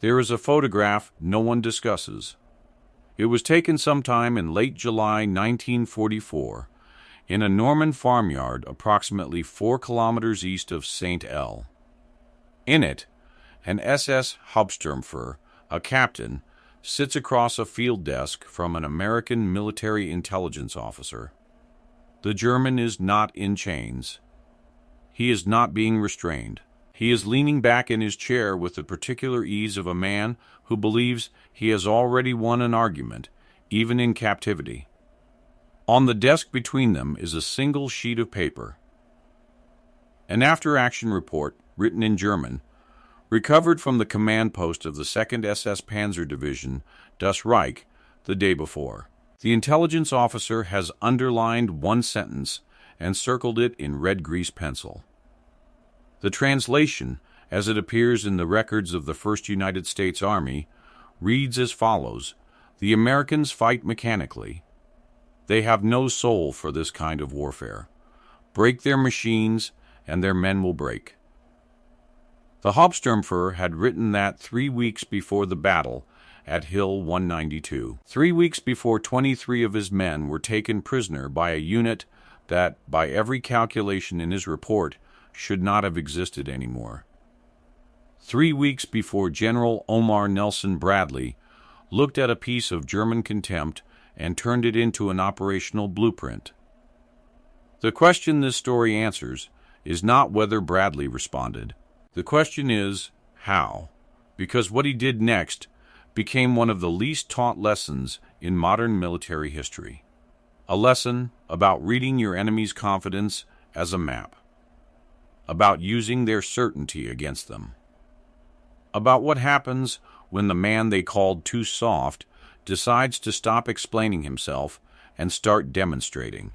There is a photograph no one discusses. It was taken sometime in late July 1944 in a Norman farmyard approximately 4 kilometers east of St. L. In it, an SS Hauptsturmführer, a captain, sits across a field desk from an American military intelligence officer. The German is not in chains. He is not being restrained. He is leaning back in his chair with the particular ease of a man who believes he has already won an argument, even in captivity. On the desk between them is a single sheet of paper. An after-action report, written in German, recovered from the command post of the 2nd SS Panzer Division, Das Reich, the day before. The intelligence officer has underlined one sentence and circled it in red grease pencil. The translation, as it appears in the records of the 1st United States Army, reads as follows: "The Americans fight mechanically. They have no soul for this kind of warfare. Break their machines, and their men will break." The Hauptsturmführer had written that 3 weeks before the battle at Hill 192. 3 weeks before 23 of his men were taken prisoner by a unit that, by every calculation in his report, should not have existed anymore. 3 weeks before General Omar Bradley looked at a piece of German contempt and turned it into an operational blueprint. The question this story answers is not whether Bradley responded. The question is, how? Because what he did next became one of the least taught lessons in modern military history. A lesson about reading your enemy's confidence as a map. About using their certainty against them. About what happens when the man they called too soft decides to stop explaining himself and start demonstrating.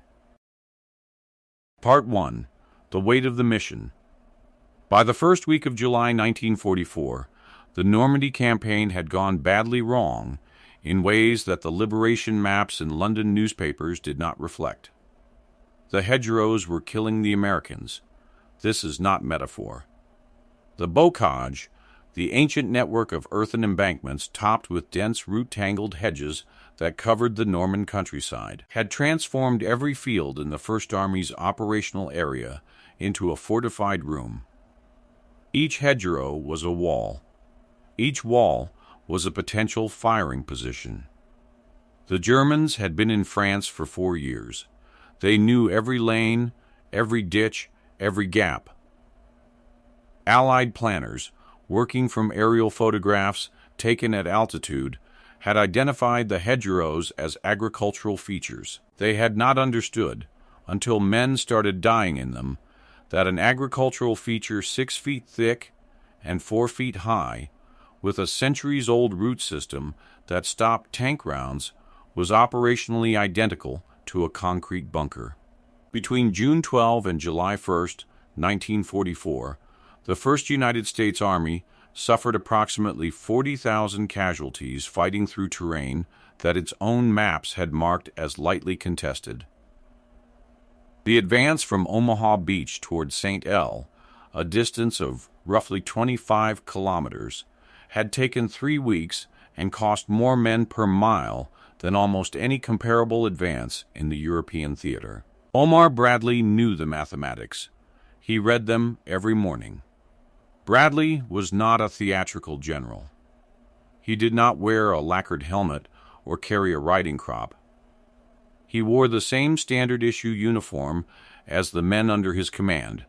Part 1. The weight of the mission. By the first week of July 1944, the Normandy campaign had gone badly wrong in ways that the liberation maps in London newspapers did not reflect. The hedgerows were killing the Americans. This is not metaphor. The bocage, the ancient network of earthen embankments topped with dense root-tangled hedges that covered the Norman countryside, had transformed every field in the First Army's operational area into a fortified room. Each hedgerow was a wall. Each wall was a potential firing position. The Germans had been in France for 4 years. They knew every lane, every ditch, every gap. Allied planners, working from aerial photographs taken at altitude, had identified the hedgerows as agricultural features. They had not understood, until men started dying in them, that an agricultural feature 6 feet thick and 4 feet high, with a centuries-old root system that stopped tank rounds, was operationally identical to a concrete bunker. Between June 12 and July 1, 1944, the 1st United States Army suffered approximately 40,000 casualties fighting through terrain that its own maps had marked as lightly contested. The advance from Omaha Beach toward St. L, a distance of roughly 25 kilometers, had taken 3 weeks and cost more men per mile than almost any comparable advance in the European theater. Omar Bradley knew the mathematics. He read them every morning. Bradley was not a theatrical general. He did not wear a lacquered helmet or carry a riding crop. He wore the same standard-issue uniform as the men under his command,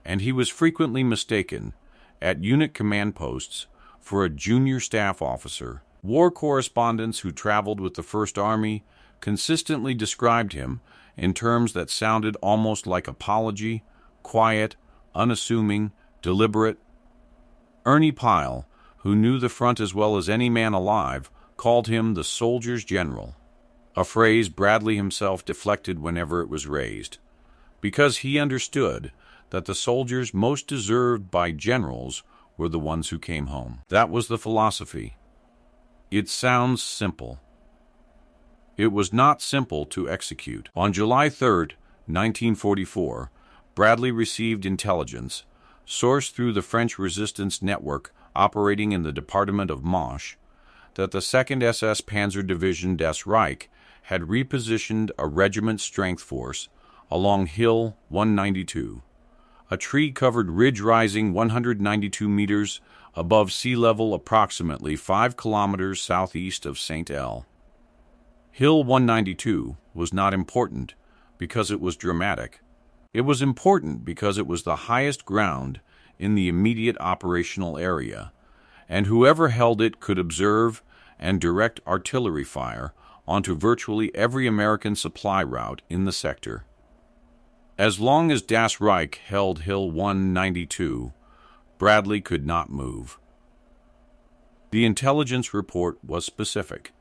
and he was frequently mistaken, at unit command posts, for a junior staff officer. War correspondents who traveled with the First Army consistently described him in terms that sounded almost like apology, quiet, unassuming, deliberate. Ernie Pyle, who knew the front as well as any man alive, called him the soldier's general, a phrase Bradley himself deflected whenever it was raised, because he understood that the soldiers most deserved by generals were the ones who came home. That was the philosophy. It sounds simple. It was not simple to execute. On July 3, 1944, Bradley received intelligence, sourced through the French resistance network operating in the department of Manche, that the 2nd SS Panzer Division des Reich had repositioned a regiment strength force along Hill 192, a tree-covered ridge rising 192 meters above sea level approximately 5 kilometers southeast of Saint-El. Hill 192 was not important because it was dramatic. It was important because it was the highest ground in the immediate operational area, and whoever held it could observe and direct artillery fire onto virtually every American supply route in the sector. As long as Das Reich held Hill 192, Bradley could not move. The intelligence report was specific.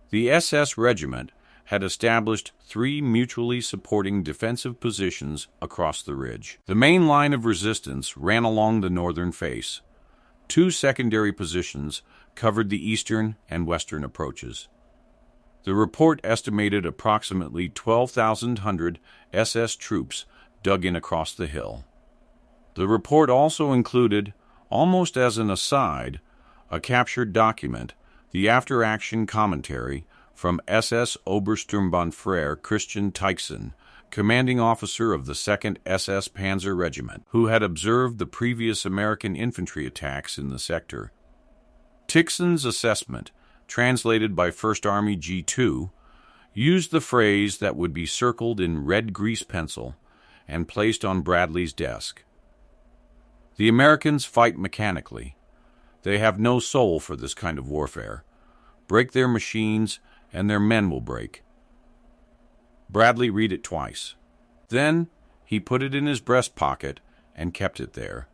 The SS regiment had established 3 mutually supporting defensive positions across the ridge. The main line of resistance ran along the northern face. 2 secondary positions covered the eastern and western approaches. The report estimated approximately 12,100 SS troops dug in across the hill. The report also included, almost as an aside, a captured document, the after-action commentary from SS Obersturmbannführer Christian Teixen, commanding officer of the 2nd SS Panzer Regiment, who had observed the previous American infantry attacks in the sector. Teixen's assessment, translated by 1st Army G2, used the phrase that would be circled in red grease pencil and placed on Bradley's desk. The Americans fight mechanically. They have no soul for this kind of warfare. Break their machines, and their men will break. Bradley read it twice. Then he put it in his breast pocket and kept it there.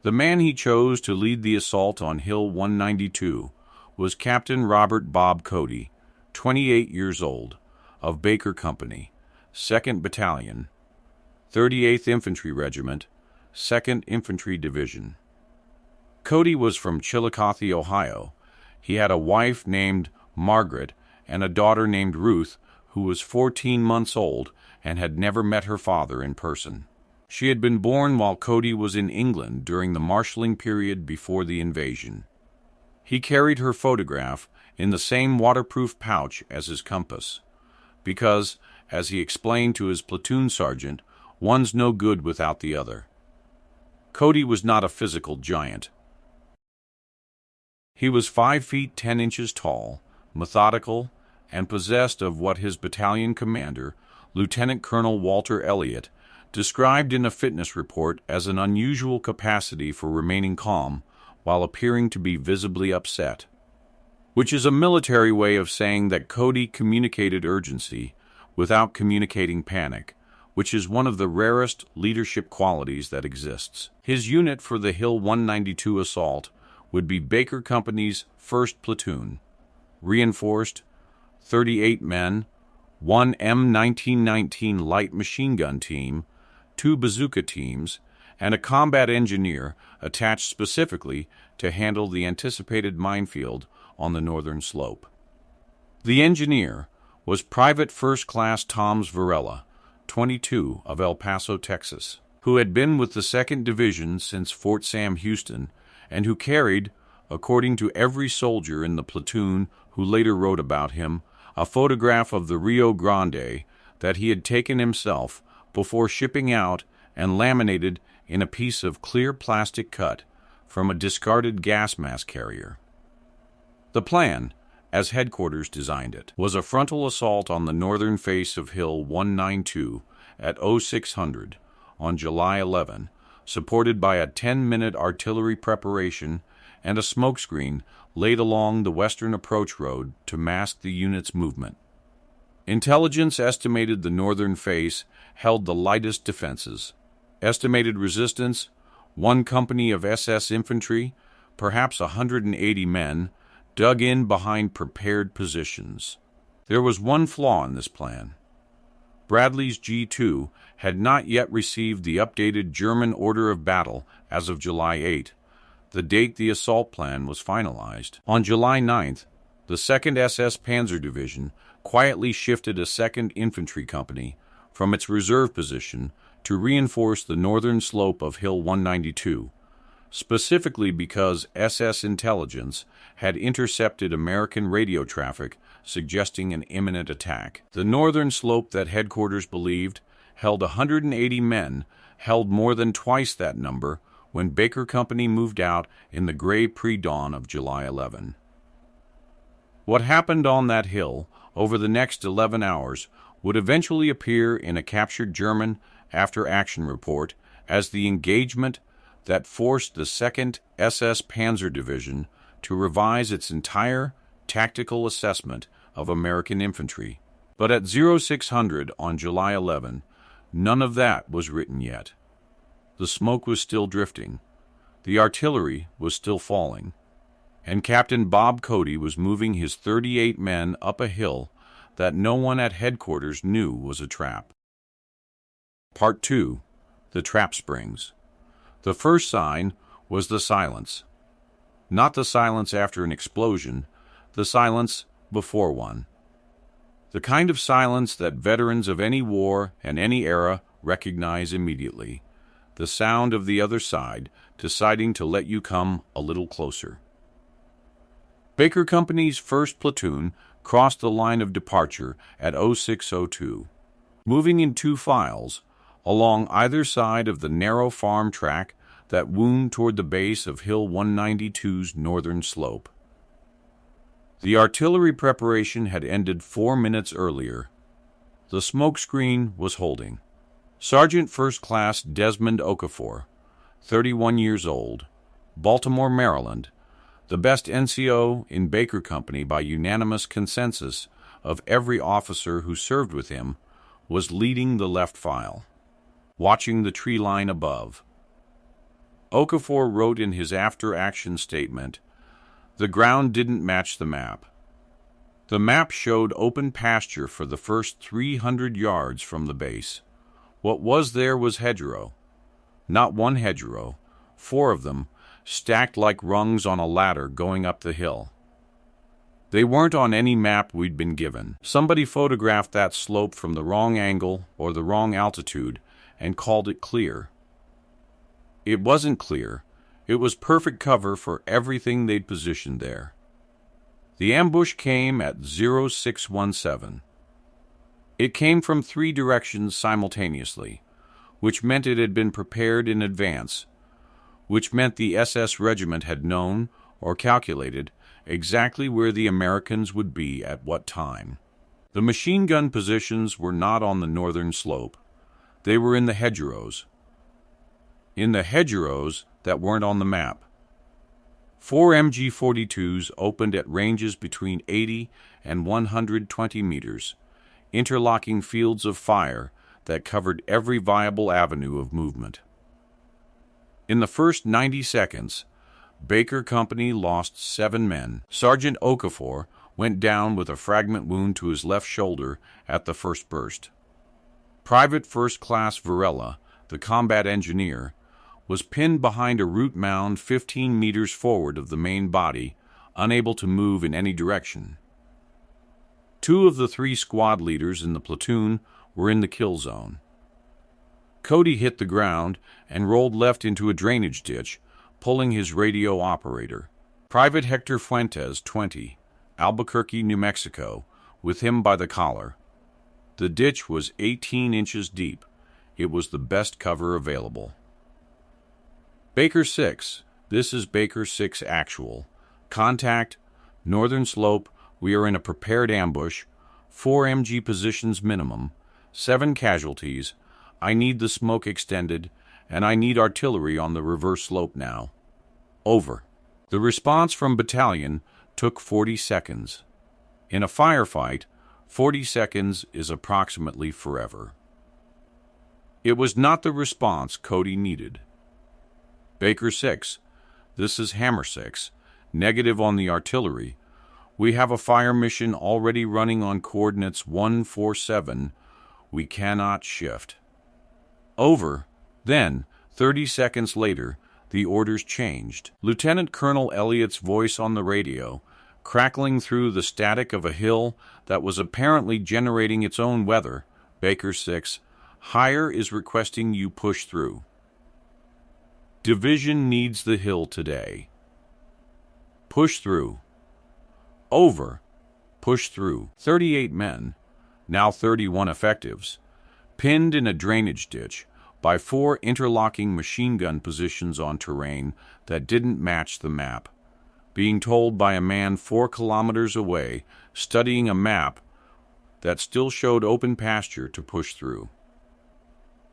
The man he chose to lead the assault on Hill 192 was Captain Robert Bob Cody, 28 years old, of Baker Company, 2nd Battalion, 38th Infantry Regiment, 2nd Infantry Division. Cody was from Chillicothe, Ohio. He had a wife named Margaret and a daughter named Ruth, who was 14 months old and had never met her father in person. She had been born while Cody was in England during the marshalling period before the invasion. He carried her photograph in the same waterproof pouch as his compass, because, as he explained to his platoon sergeant, one's no good without the other. Cody was not a physical giant. He was 5 feet 10 inches tall, methodical, and possessed of what his battalion commander, Lieutenant Colonel Walter Elliott, described in a fitness report as an unusual capacity for remaining calm while appearing to be visibly upset, which is a military way of saying that Cody communicated urgency without communicating panic, which is one of the rarest leadership qualities that exists. His unit for the Hill 192 assault would be Baker Company's 1st Platoon, reinforced, 38 men, 1 M1919 light machine gun team, 2 bazooka teams, and a combat engineer attached specifically to handle the anticipated minefield on the northern slope. The engineer was Private First Class Toms Varela, 22, of El Paso, Texas, who had been with the 2nd Division since Fort Sam Houston, and who carried, according to every soldier in the platoon who later wrote about him, a photograph of the Rio Grande that he had taken himself before shipping out and laminated in a piece of clear plastic cut from a discarded gas mask carrier. The plan, as headquarters designed it, was a frontal assault on the northern face of Hill 192 at 0600 on July 11, supported by a 10-minute artillery preparation and a smokescreen laid along the western approach road to mask the unit's movement. Intelligence estimated the northern face held the lightest defenses. Estimated resistance, 1 company of SS infantry, perhaps 180 men, dug in behind prepared positions. There was one flaw in this plan. Bradley's G2 had not yet received the updated German order of battle as of July 8, the date the assault plan was finalized. On July 9th, the 2nd SS Panzer Division quietly shifted a 2nd Infantry Company from its reserve position to reinforce the northern slope of Hill 192, specifically because SS intelligence had intercepted American radio traffic suggesting an imminent attack. The northern slope that headquarters believed held 180 men held more than twice that number when Baker Company moved out in the gray pre-dawn of July 11. What happened on that hill over the next 11 hours would eventually appear in a captured German after-action report as the engagement that forced the 2nd SS Panzer Division to revise its entire tactical assessment of American infantry. But at 0600 on July 11, none of that was written yet. The smoke was still drifting, the artillery was still falling, and Captain Bob Cody was moving his 38 men up a hill that no one at headquarters knew was a trap. Part 2. The Trap Springs. The first sign was the silence. Not the silence after an explosion, the silence before one. The kind of silence that veterans of any war and any era recognize immediately. The sound of the other side deciding to let you come a little closer. Baker Company's 1st platoon crossed the line of departure at 0602, moving in 2 files along either side of the narrow farm track that wound toward the base of Hill 192's northern slope. The artillery preparation had ended 4 minutes earlier. The smoke screen was holding. Sergeant First Class Desmond Okafor, 31 years old, Baltimore, Maryland, the best NCO in Baker Company by unanimous consensus of every officer who served with him, was leading the left file, watching the tree line above. Okafor wrote in his after-action statement, "The ground didn't match the map. The map showed open pasture for the first 300 yards from the base. What was there was hedgerow. Not one hedgerow, 4 of them, stacked like rungs on a ladder going up the hill. They weren't on any map we'd been given. Somebody photographed that slope from the wrong angle or the wrong altitude and called it clear. It wasn't clear. It was perfect cover for everything they'd positioned there. The ambush came at 0617. It came from 3 directions simultaneously, which meant it had been prepared in advance, which meant the SS regiment had known or calculated exactly where the Americans would be at what time. The machine gun positions were not on the northern slope. They were in the hedgerows. In the hedgerows that weren't on the map. 4 MG-42s opened at ranges between 80 and 120 meters, interlocking fields of fire that covered every viable avenue of movement. In the first 90 seconds, Baker Company lost 7 men. Sergeant Okafor went down with a fragment wound to his left shoulder at the first burst. Private First Class Varela, the combat engineer, was pinned behind a root mound 15 meters forward of the main body, unable to move in any direction. 2 of the 3 squad leaders in the platoon were in the kill zone. Cody hit the ground and rolled left into a drainage ditch, pulling his radio operator. Private Hector Fuentes, 20, Albuquerque, New Mexico, with him by the collar. The ditch was 18 inches deep. It was the best cover available. Baker 6. This is Baker 6 actual. Contact, northern slope. We are in a prepared ambush, 4 MG positions minimum, 7 casualties. I need the smoke extended, and I need artillery on the reverse slope now. Over. The response from battalion took 40 seconds. In a firefight, 40 seconds is approximately forever. It was not the response Cody needed. Baker 6. This is Hammer 6. Negative on the artillery. We have a fire mission already running on coordinates 147. We cannot shift. Over. Then, 30 seconds later, the orders changed. Lieutenant Colonel Elliott's voice on the radio, crackling through the static of a hill that was apparently generating its own weather. Baker 6. Higher is requesting you push through. Division needs the hill today. Push through. Over. Push through. 38 men, now 31 effectives, pinned in a drainage ditch by 4 interlocking machine gun positions on terrain that didn't match the map, being told by a man 4 kilometers away studying a map that still showed open pasture to push through.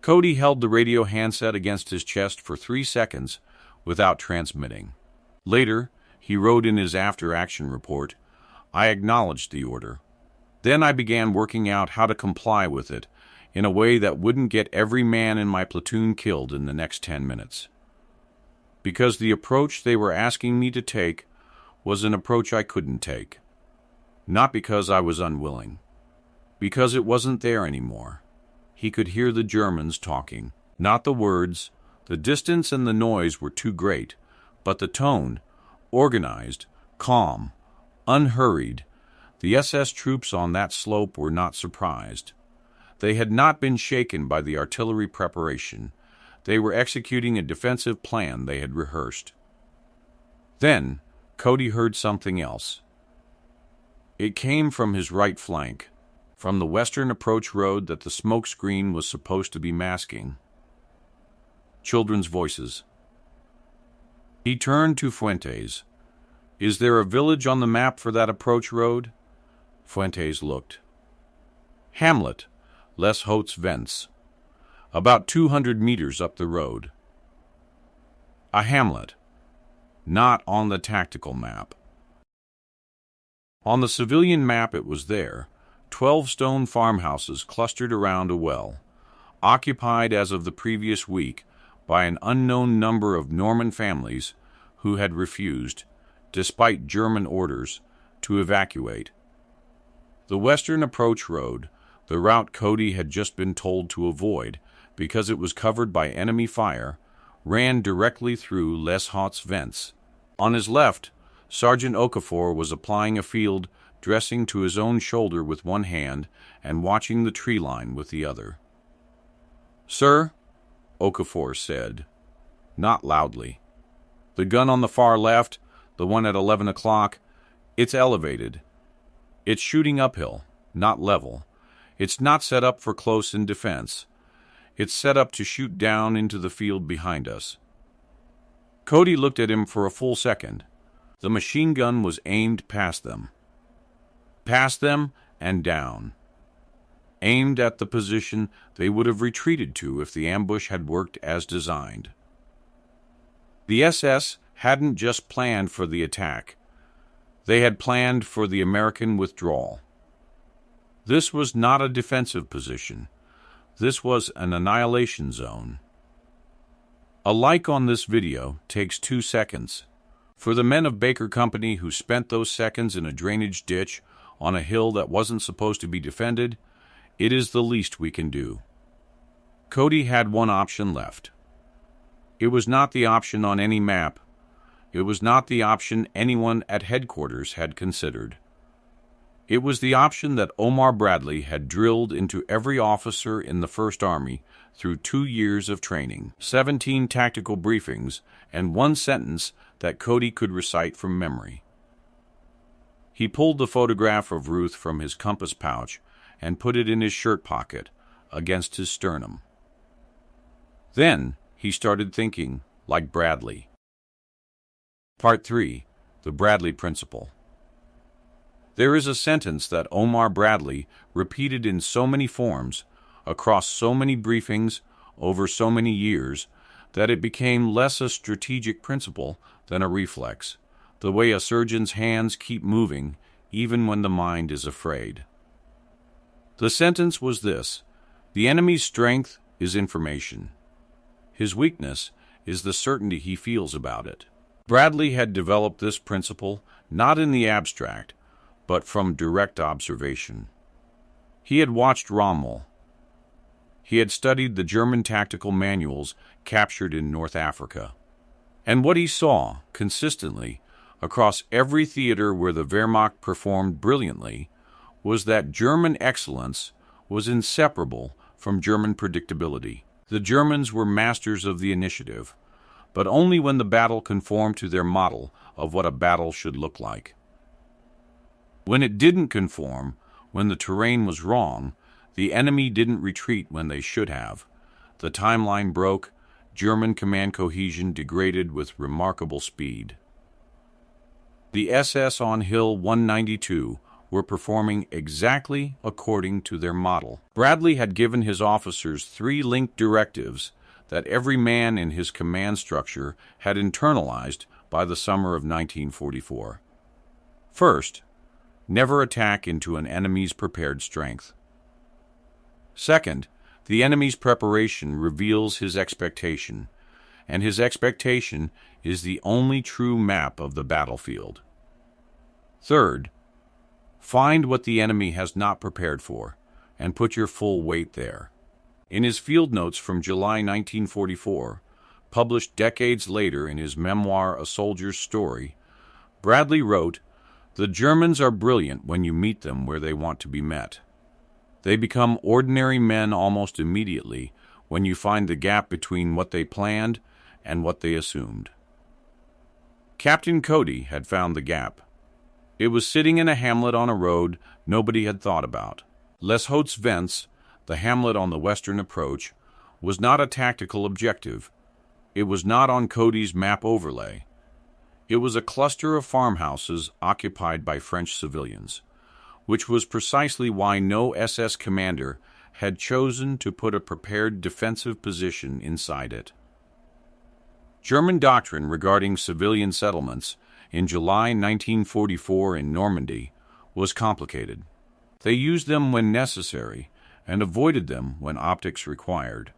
Cody held the radio handset against his chest for 3 seconds without transmitting. Later, he wrote in his after-action report, "I acknowledged the order. Then I began working out how to comply with it in a way that wouldn't get every man in my platoon killed in the next 10 minutes. Because the approach they were asking me to take was an approach I couldn't take. Not because I was unwilling. Because it wasn't there anymore." He could hear the Germans talking. Not the words. The distance and the noise were too great, but the tone, organized, calm, unhurried. The SS troops on that slope were not surprised. They had not been shaken by the artillery preparation. They were executing a defensive plan they had rehearsed. Then, Cody heard something else. It came from his right flank, from the western approach road that the smoke screen was supposed to be masking. Children's voices. He turned to Fuentes. "Is there a village on the map for that approach road?" Fuentes looked. "Hamlet, Les Hautes Vents. About 200 meters up the road." A hamlet. Not on the tactical map. On the civilian map it was there, 12 stone farmhouses clustered around a well, occupied as of the previous week by an unknown number of Norman families who had refused, despite German orders, to evacuate. The western approach road, the route Cody had just been told to avoid because it was covered by enemy fire, ran directly through Les Hautes Vents. On his left, Sergeant Okafor was applying a field dressing to his own shoulder with one hand and watching the tree line with the other. "Sir," Okafor said, not loudly. "The gun on the far left, the one at 11 o'clock, it's elevated. It's shooting uphill, not level. It's not set up for close-in defense. It's set up to shoot down into the field behind us." Cody looked at him for a full second. The machine gun was aimed past them. Past them and down. Aimed at the position they would have retreated to if the ambush had worked as designed. The SS hadn't just planned for the attack. They had planned for the American withdrawal. This was not a defensive position. This was an annihilation zone. A like on this video takes 2 seconds. For the men of Baker Company who spent those seconds in a drainage ditch on a hill that wasn't supposed to be defended, it is the least we can do. Cody had one option left. It was not the option on any map. It was not the option anyone at headquarters had considered. It was the option that Omar Bradley had drilled into every officer in the First Army through 2 years of training, 17 tactical briefings, and 1 sentence that Cody could recite from memory. He pulled the photograph of Ruth from his compass pouch and put it in his shirt pocket, against his sternum. Then he started thinking like Bradley. Part 3. The Bradley Principle. There is a sentence that Omar Bradley repeated in so many forms, across so many briefings, over so many years, that it became less a strategic principle than a reflex, the way a surgeon's hands keep moving even when the mind is afraid. The sentence was this: the enemy's strength is information. His weakness is the certainty he feels about it. Bradley had developed this principle not in the abstract, but from direct observation. He had watched Rommel. He had studied the German tactical manuals captured in North Africa. And what he saw, consistently, across every theater where the Wehrmacht performed brilliantly, was that German excellence was inseparable from German predictability. The Germans were masters of the initiative, but only when the battle conformed to their model of what a battle should look like. When it didn't conform, when the terrain was wrong, the enemy didn't retreat when they should have. The timeline broke, German command cohesion degraded with remarkable speed. The SS on Hill 192 were performing exactly according to their model. Bradley had given his officers 3 linked directives that every man in his command structure had internalized by the summer of 1944. First, never attack into an enemy's prepared strength. Second, the enemy's preparation reveals his expectation, and his expectation is the only true map of the battlefield. Third, find what the enemy has not prepared for, and put your full weight there. In his field notes from July 1944, published decades later in his memoir A Soldier's Story, Bradley wrote, "The Germans are brilliant when you meet them where they want to be met. They become ordinary men almost immediately when you find the gap between what they planned and what they assumed." Captain Cody had found the gap. It was sitting in a hamlet on a road nobody had thought about. Les Hautes-Vents, the hamlet on the western approach, was not a tactical objective. It was not on Cody's map overlay. It was a cluster of farmhouses occupied by French civilians, which was precisely why no SS commander had chosen to put a prepared defensive position inside it. German doctrine regarding civilian settlements in July 1944 in Normandy was complicated. They used them when necessary and avoided them when optics required.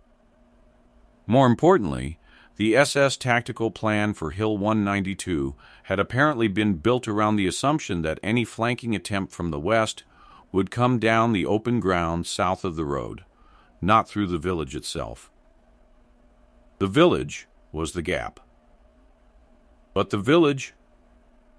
More importantly, the SS tactical plan for Hill 192 had apparently been built around the assumption that any flanking attempt from the west would come down the open ground south of the road, not through the village itself. The village was the gap. But the village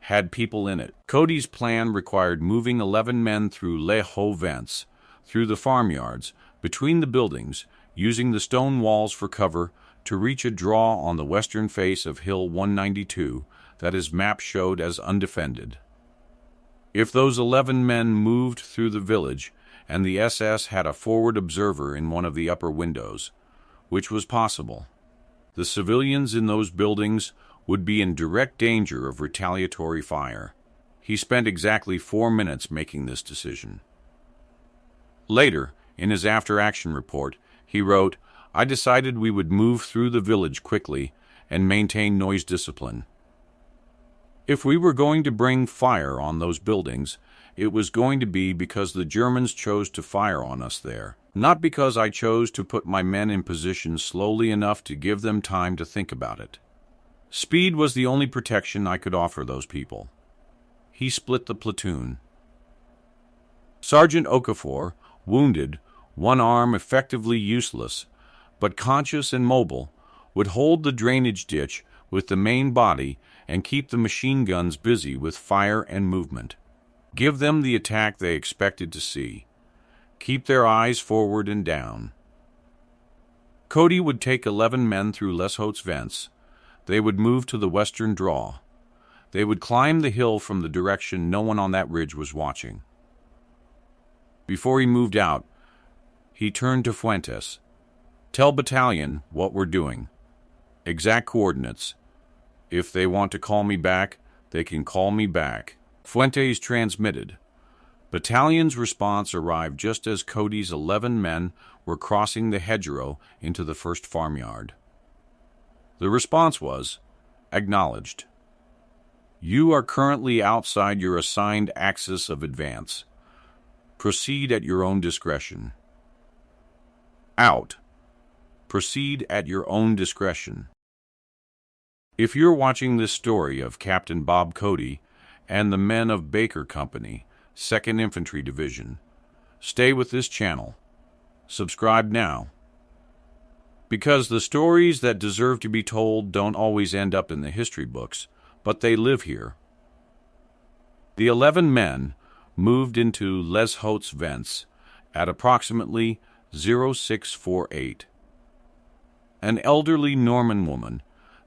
had people in it. Cody's plan required moving 11 men through Les Hautes-Vents, through the farmyards, between the buildings, using the stone walls for cover to reach a draw on the western face of Hill 192 that his map showed as undefended. If those 11 men moved through the village and the SS had a forward observer in one of the upper windows, which was possible, the civilians in those buildings would be in direct danger of retaliatory fire. He spent exactly 4 minutes making this decision. Later, in his after-action report, he wrote, "I decided we would move through the village quickly and maintain noise discipline. If we were going to bring fire on those buildings, it was going to be because the Germans chose to fire on us there, not because I chose to put my men in position slowly enough to give them time to think about it. Speed was the only protection I could offer those people." He split the platoon. Sergeant Okafor, wounded, one arm effectively useless, but conscious and mobile, would hold the drainage ditch with the main body and keep the machine guns busy with fire and movement. Give them the attack they expected to see. Keep their eyes forward and down. Cody would take 11 men through Les Hautes-Vents. They would move to the western draw. They would climb the hill from the direction no one on that ridge was watching. Before he moved out, he turned to Fuentes. "Tell battalion what we're doing. Exact coordinates. If they want to call me back, they can call me back." Fuentes transmitted. Battalion's response arrived just as Cody's 11 men were crossing the hedgerow into the first farmyard. The response was, "Acknowledged. You are currently outside your assigned axis of advance. Proceed at your own discretion." Out. Proceed at your own discretion. If you're watching this story of Captain Bob Cody and the men of Baker Company, 2nd Infantry Division, stay with this channel. Subscribe now. Because the stories that deserve to be told don't always end up in the history books, but they live here. The 11 men moved into Les Hautes-Vents at approximately 0648. An elderly Norman woman,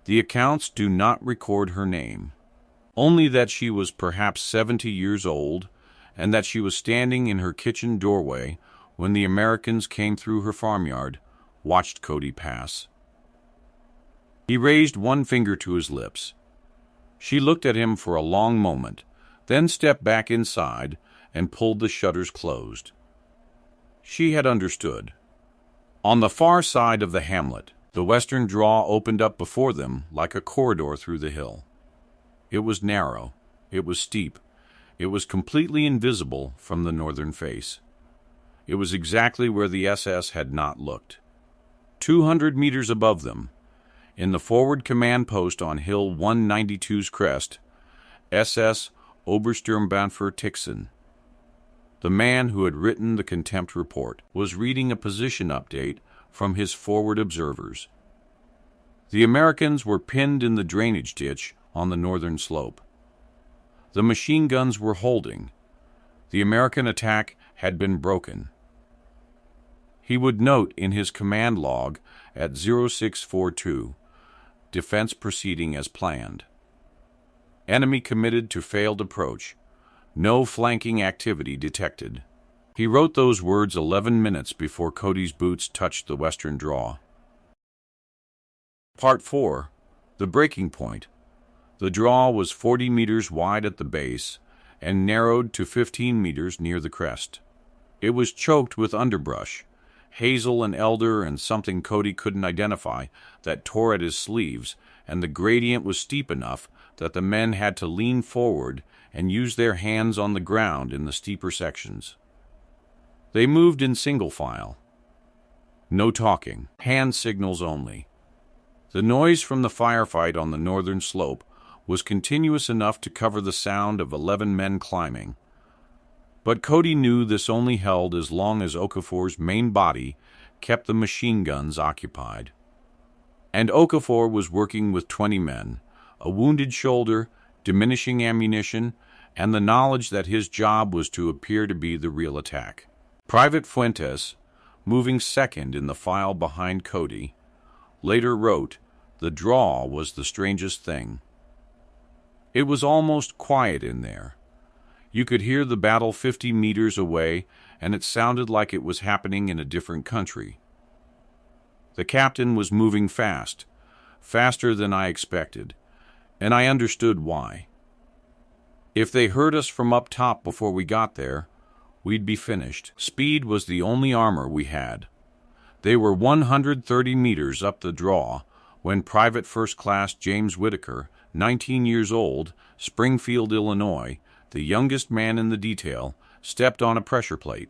The accounts do not record her name, only that she was perhaps 70 years old and that she was standing in her kitchen doorway when the Americans came through her farmyard, watched Cody pass. He raised one finger to his lips. She looked at him for a long moment, then stepped back inside and pulled the shutters closed. She had understood. On the far side of the hamlet, the western draw opened up before them like a corridor through the hill. It was narrow, it was steep, it was completely invisible from the northern face. It was exactly where the SS had not looked. 200 meters above them, in the forward command post on Hill 192's crest, SS Obersturmbannführer Tixon, the man who had written the contempt report, was reading a position update from his forward observers. The Americans were pinned in the drainage ditch on the northern slope. The machine guns were holding. The American attack had been broken. He would note in his command log at 0642, defense proceeding as planned. Enemy committed to failed approach. No flanking activity detected. He wrote those words 11 minutes before Cody's boots touched the western draw. Part 4. The breaking point. The draw was 40 meters wide at the base and narrowed to 15 meters near the crest. It was choked with underbrush, hazel and elder and something Cody couldn't identify that tore at his sleeves, and the gradient was steep enough that the men had to lean forward and use their hands on the ground in the steeper sections. They moved in single file. No talking, hand signals only. The noise from the firefight on the northern slope was continuous enough to cover the sound of 11 men climbing. But Cody knew this only held as long as Okafor's main body kept the machine guns occupied. And Okafor was working with 20 men, a wounded shoulder, diminishing ammunition, and the knowledge that his job was to appear to be the real attack. Private Fuentes, moving second in the file behind Cody, later wrote, "The draw was the strangest thing. It was almost quiet in there. You could hear the battle 50 meters away, and it sounded like it was happening in a different country. The captain was moving fast, faster than I expected, and I understood why. If they heard us from up top before we got there, we'd be finished. Speed was the only armor we had. They were 130 meters up the draw when Private First Class James Whitaker, 19 years old, Springfield, Illinois, the youngest man in the detail, stepped on a pressure plate.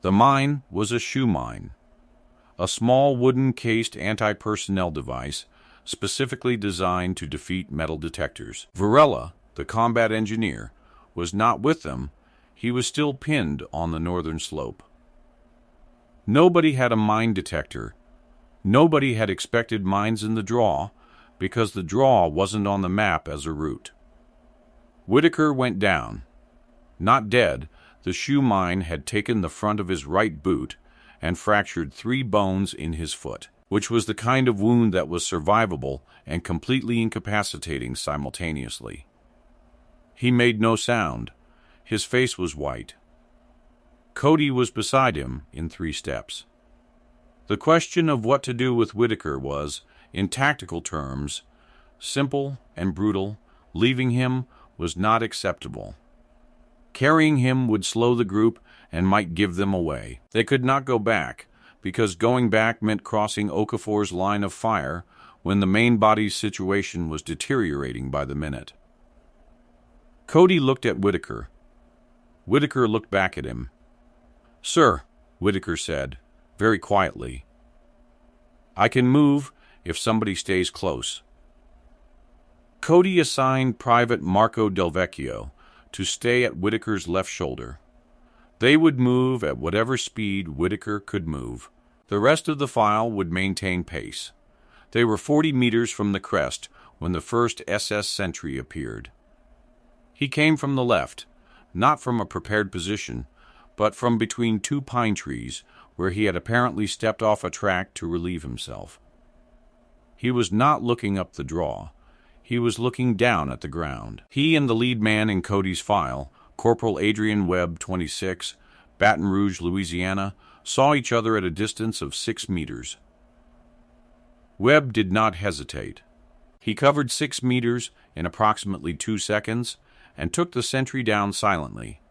The mine was a shoe mine, a small wooden-cased anti-personnel device specifically designed to defeat metal detectors. Varela, the combat engineer, was not with them. He was still pinned on the northern slope. Nobody had a mine detector. Nobody had expected mines in the draw because the draw wasn't on the map as a route. Whitaker went down. Not dead, the shoe mine had taken the front of his right boot and fractured 3 bones in his foot, which was the kind of wound that was survivable and completely incapacitating simultaneously. He made no sound. His face was white. Cody was beside him in 3 steps. The question of what to do with Whitaker was, in tactical terms, simple and brutal. Leaving him was not acceptable. Carrying him would slow the group and might give them away. They could not go back, because going back meant crossing Okafor's line of fire when the main body's situation was deteriorating by the minute. Cody looked at Whitaker. Whitaker looked back at him. "Sir," Whitaker said, very quietly, "I can move if somebody stays close." Cody assigned Private Marco Del Vecchio to stay at Whitaker's left shoulder. They would move at whatever speed Whitaker could move. The rest of the file would maintain pace. They were 40 meters from the crest when the first SS sentry appeared. He came from the left, not from a prepared position, but from between 2 pine trees where he had apparently stepped off a track to relieve himself. He was not looking up the draw. He was looking down at the ground. He and the lead man in Cody's file, Corporal Adrian Webb, 26, Baton Rouge, Louisiana, saw each other at a distance of 6 meters. Webb did not hesitate. He covered 6 meters in approximately 2 seconds and took the sentry down silently,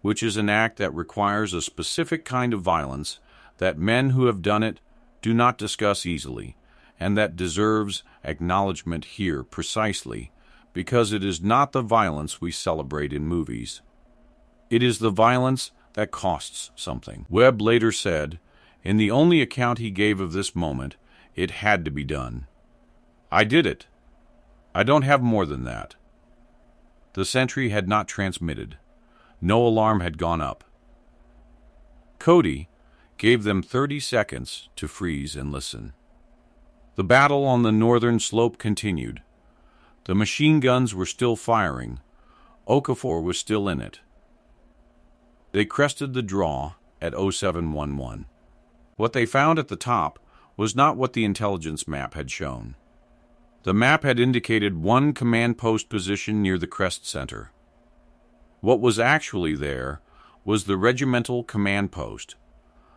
which is an act that requires a specific kind of violence that men who have done it do not discuss easily, and that deserves acknowledgement here precisely because it is not the violence we celebrate in movies. It is the violence that costs something. Webb later said, in the only account he gave of this moment, it had to be done. I did it. I don't have more than that. The sentry had not transmitted. No alarm had gone up. Cody gave them 30 seconds to freeze and listen. The battle on the northern slope continued. The machine guns were still firing. Okafor was still in it. They crested the draw at 0711. What they found at the top was not what the intelligence map had shown. The map had indicated one command post position near the crest center. What was actually there was the regimental command post,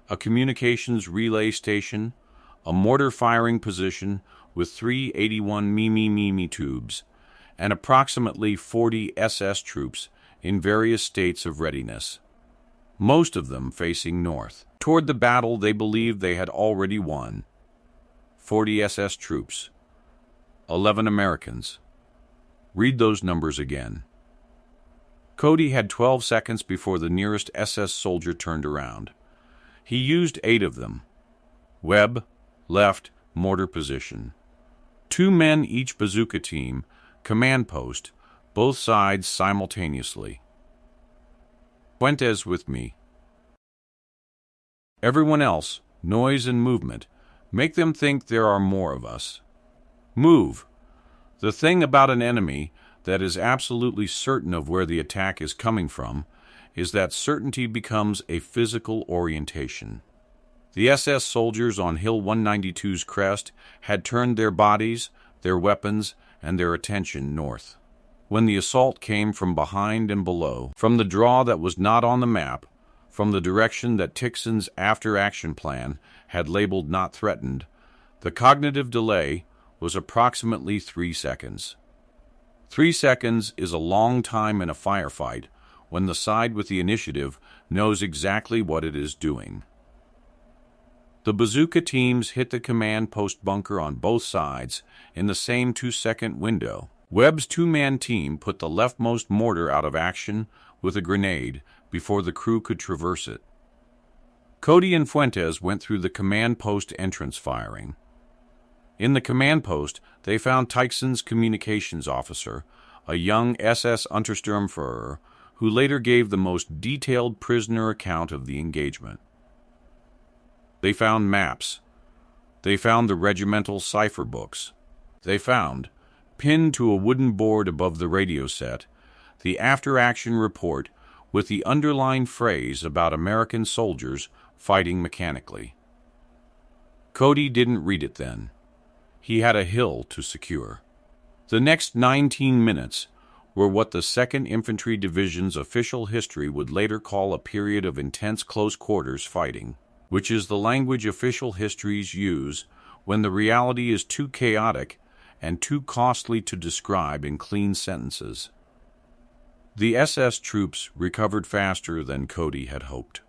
a communications relay station, a mortar firing position with 3 81 tubes, and approximately 40 SS troops in various states of readiness, most of them facing north. Toward the battle they believed they had already won. 40 SS troops, 11 Americans. Read those numbers again. Cody had 12 seconds before the nearest SS soldier turned around. He used 8 of them. Webb, left, mortar position. 2 men each bazooka team, command post, both sides simultaneously. Fuentes with me. Everyone else, noise and movement, make them think there are more of us. Move. The thing about an enemy that is absolutely certain of where the attack is coming from is that certainty becomes a physical orientation. The SS soldiers on Hill 192's crest had turned their bodies, their weapons, and their attention north. When the assault came from behind and below, from the draw that was not on the map, from the direction that Tixon's after-action plan had labeled not threatened, the cognitive delay was approximately 3 seconds. 3 seconds is a long time in a firefight when the side with the initiative knows exactly what it is doing. The bazooka teams hit the command post bunker on both sides in the same 2-second window. Webb's 2-man team put the leftmost mortar out of action with a grenade before the crew could traverse it. Cody and Fuentes went through the command post entrance firing. In the command post, they found Tixon's communications officer, a young SS Untersturmführer, who later gave the most detailed prisoner account of the engagement. They found maps. They found the regimental cipher books. They found, pinned to a wooden board above the radio set, the after-action report with the underlined phrase about American soldiers fighting mechanically. Cody didn't read it then. He had a hill to secure. The next 19 minutes were what the 2nd Infantry Division's official history would later call a period of intense close-quarters fighting, which is the language official histories use when the reality is too chaotic and too costly to describe in clean sentences. The SS troops recovered faster than Cody had hoped.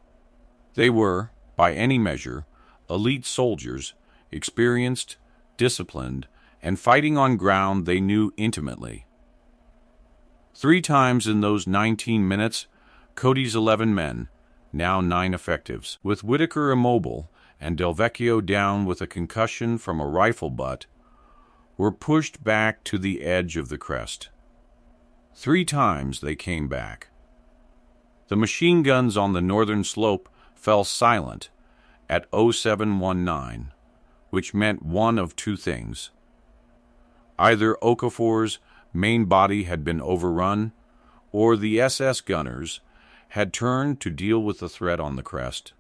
They were, by any measure, elite soldiers, experienced, disciplined, and fighting on ground they knew intimately. 3 times in those 19 minutes, Cody's 11 men, now 9 effectives, with Whitaker immobile and Del Vecchio down with a concussion from a rifle butt, were pushed back to the edge of the crest. 3 times they came back. The machine guns on the northern slope fell silent at 0719, which meant one of 2 things. Either Okafor's main body had been overrun, or the SS gunners had turned to deal with the threat on the crest.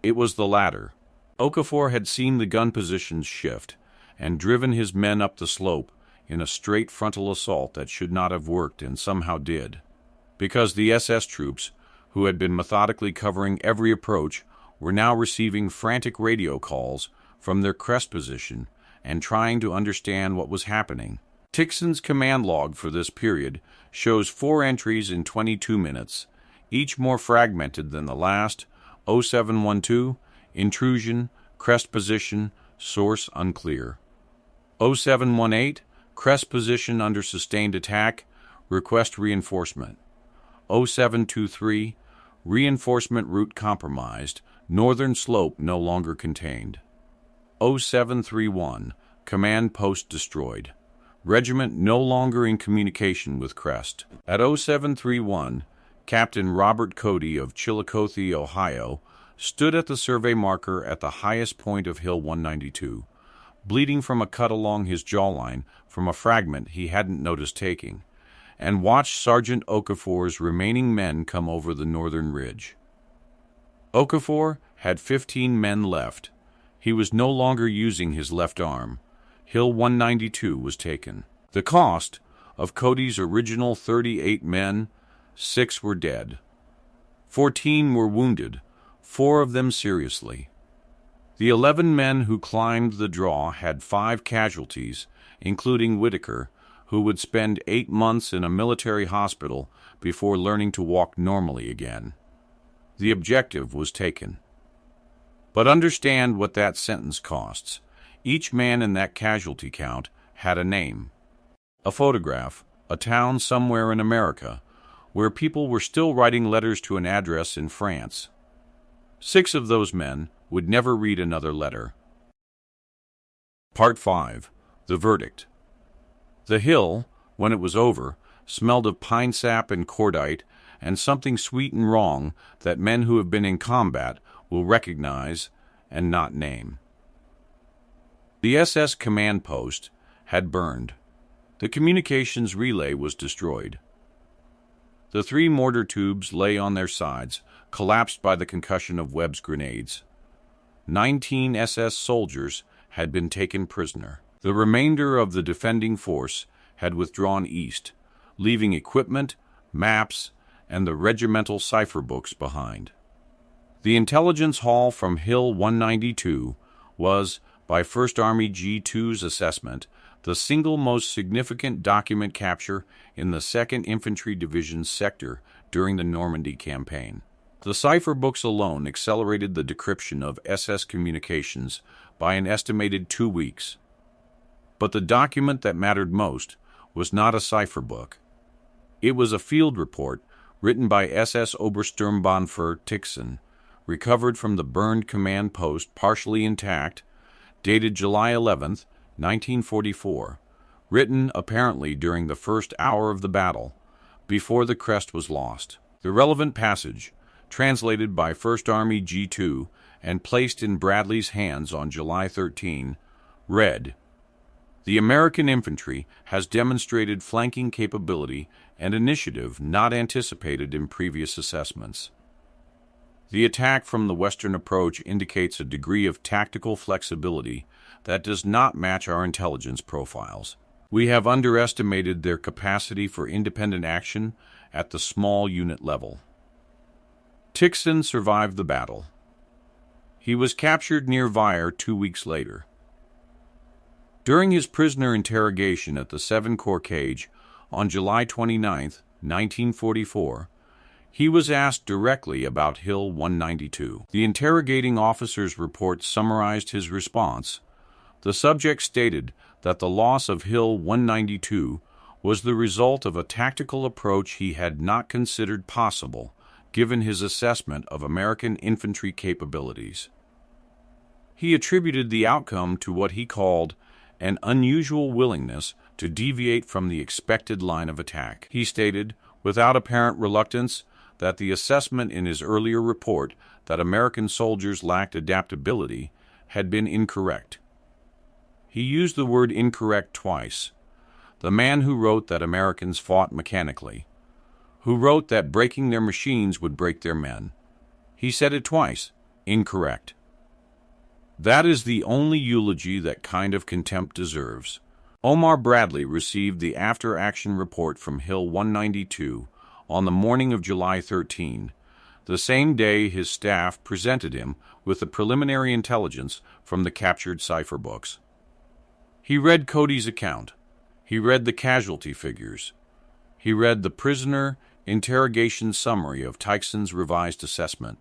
It was the latter. Okafor had seen the gun positions shift, and driven his men up the slope in a straight frontal assault that should not have worked and somehow did. Because the SS troops, who had been methodically covering every approach, were now receiving frantic radio calls from their crest position and trying to understand what was happening. Tixon's command log for this period shows 4 entries in 22 minutes, each more fragmented than the last: 0712, intrusion, crest position, source unclear; 0718, crest position under sustained attack, request reinforcement; 0723, reinforcement route compromised, northern slope no longer contained; 0731, command post destroyed, regiment no longer in communication with crest. At 0731, Captain Robert Cody of Chillicothe, Ohio, stood at the survey marker at the highest point of Hill 192, bleeding from a cut along his jawline from a fragment he hadn't noticed taking, and watched Sergeant Okafor's remaining men come over the northern ridge. Okafor had 15 men left. He was no longer using his left arm. Hill 192 was taken. The cost of Cody's original 38 men: 6 were dead. 14 were wounded, 4 of them seriously. The 11 men who climbed the draw had 5 casualties, including Whitaker, who would spend 8 months in a military hospital before learning to walk normally again. The objective was taken. But understand what that sentence costs. Each man in that casualty count had a name, a photograph, a town somewhere in America, where people were still writing letters to an address in France. 6 of those men would never read another letter. Part 5. The verdict. The hill, when it was over, smelled of pine sap and cordite and something sweet and wrong that men who have been in combat will recognize and not name. The SS command post had burned. The communications relay was destroyed. The 3 mortar tubes lay on their sides, collapsed by the concussion of Webb's grenades. 19 SS soldiers had been taken prisoner. The remainder of the defending force had withdrawn east, leaving equipment, maps, and the regimental cipher books behind. The intelligence haul from Hill 192 was, by 1st Army G2's assessment, the single most significant document capture in the 2nd Infantry Division's sector during the Normandy campaign. The cipher books alone accelerated the decryption of SS communications by an estimated 2 weeks. But the document that mattered most was not a cipher book. It was a field report written by SS Obersturmbannführer Tixon, recovered from the burned command post partially intact, dated July 11, 1944, written apparently during the first hour of the battle, before the crest was lost. The relevant passage, translated by 1st Army G2 and placed in Bradley's hands on July 13, read: "The American infantry has demonstrated flanking capability and initiative not anticipated in previous assessments. The attack from the western approach indicates a degree of tactical flexibility that does not match our intelligence profiles. We have underestimated their capacity for independent action at the small unit level." Tixon survived the battle. He was captured near Vire 2 weeks later. During his prisoner interrogation at the 7 Corps cage on July 29, 1944, he was asked directly about Hill 192. The interrogating officer's report summarized his response. The subject stated that the loss of Hill 192 was the result of a tactical approach he had not considered possible, given his assessment of American infantry capabilities. He attributed the outcome to what he called an unusual willingness to deviate from the expected line of attack. He stated, without apparent reluctance, that the assessment in his earlier report that American soldiers lacked adaptability had been incorrect. He used the word incorrect twice. The man who wrote that Americans fought mechanically, who wrote that breaking their machines would break their men. He said it twice, incorrect. That is the only eulogy that kind of contempt deserves. Omar Bradley received the after-action report from Hill 192 on the morning of July 13, the same day his staff presented him with the preliminary intelligence from the captured cipher books. He read Cody's account. He read the casualty figures. He read the prisoner interrogation summary of Tykeson's revised assessment.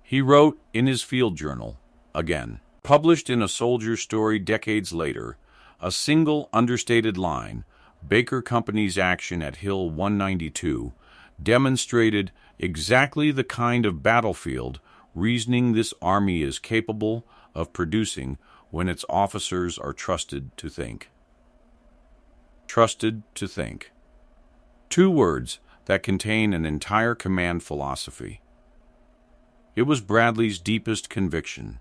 He wrote in his field journal, again, published in A Soldier's Story decades later, a single understated line, Baker Company's action at Hill 192, demonstrated exactly the kind of battlefield reasoning this army is capable of producing when its officers are trusted to think. Trusted to think. Two words that contain an entire command philosophy. It was Bradley's deepest conviction.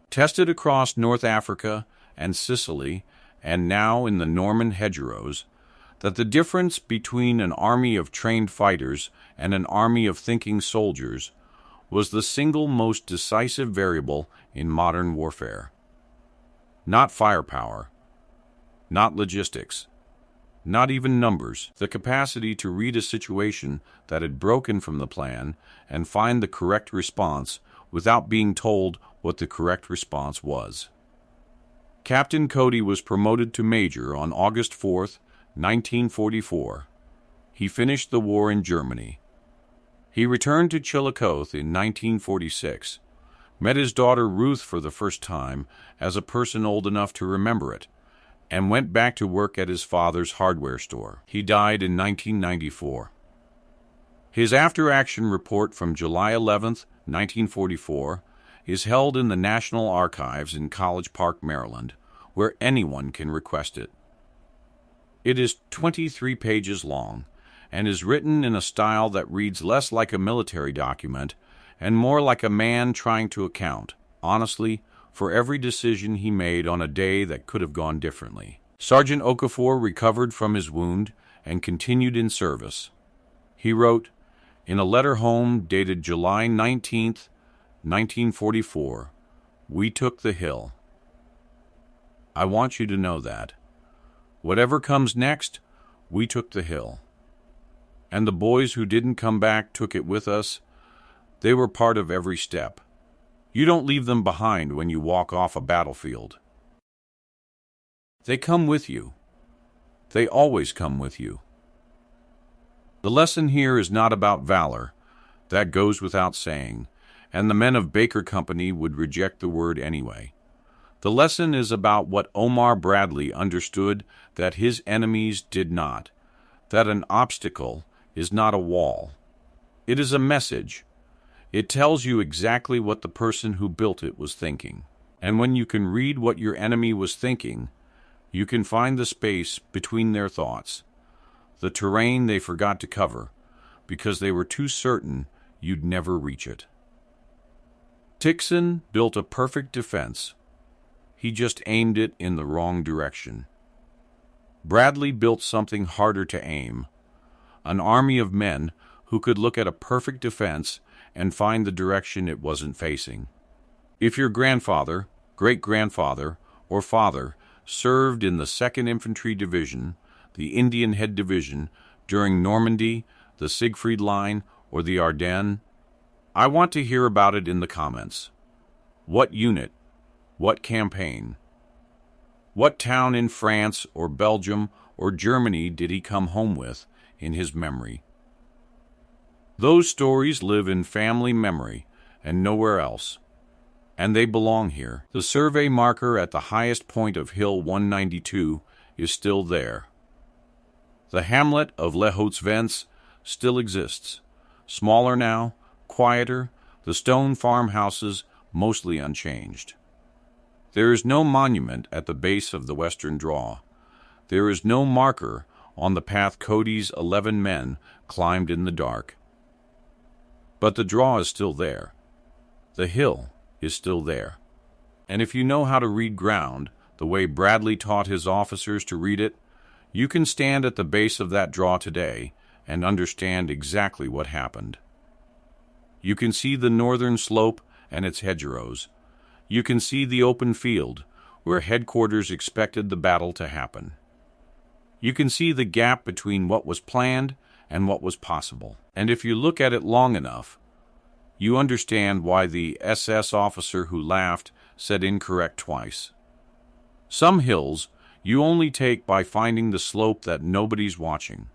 Tested across North Africa and Sicily, and now in the Norman hedgerows, that the difference between an army of trained fighters and an army of thinking soldiers was the single most decisive variable in modern warfare. Not firepower, not logistics, not even numbers, the capacity to read a situation that had broken from the plan and find the correct response without being told what the correct response was. Captain Cody was promoted to major on August 4th, 1944. He finished the war in Germany. He returned to Chillicothe in 1946, met his daughter Ruth for the first time as a person old enough to remember it, and went back to work at his father's hardware store. He died in 1994. His after-action report from July 11th, 1944, is held in the National Archives in College Park, Maryland, where anyone can request it. It is 23 pages long and is written in a style that reads less like a military document and more like a man trying to account, honestly, for every decision he made on a day that could have gone differently. Sergeant Okafor recovered from his wound and continued in service. He wrote, in a letter home dated July 19th, 1944, "We took the hill. I want you to know that. Whatever comes next, we took the hill. And the boys who didn't come back took it with us. They were part of every step. You don't leave them behind when you walk off a battlefield. They come with you. They always come with you." The lesson here is not about valor. That goes without saying, and the men of Baker Company would reject the word anyway. The lesson is about what Omar Bradley understood that his enemies did not, that an obstacle is not a wall. It is a message. It tells you exactly what the person who built it was thinking. And when you can read what your enemy was thinking, you can find the space between their thoughts, the terrain they forgot to cover, because they were too certain you'd never reach it. Tyson built a perfect defense. He just aimed it in the wrong direction. Bradley built something harder to aim, an army of men who could look at a perfect defense and find the direction it wasn't facing. If your grandfather, great-grandfather, or father served in the 2nd Infantry Division, the Indian Head Division, during Normandy, the Siegfried Line, or the Ardennes, I want to hear about it in the comments. What unit? What campaign? What town in France or Belgium or Germany did he come home with in his memory? Those stories live in family memory and nowhere else, and they belong here. The survey marker at the highest point of Hill 192 is still there. The hamlet of Les Hauts-Vents still exists, smaller now, quieter, the stone farmhouses mostly unchanged. There is no monument at the base of the western draw. There is no marker on the path Cody's 11 men climbed in the dark. But the draw is still there. The hill is still there. And if you know how to read ground, the way Bradley taught his officers to read it, you can stand at the base of that draw today and understand exactly what happened. You can see the northern slope and its hedgerows, You can see the open field, where headquarters expected the battle to happen. You can see the gap between what was planned and what was possible. And if you look at it long enough, you understand why the SS officer who laughed said incorrect twice. Some hills you only take by finding the slope that nobody's watching.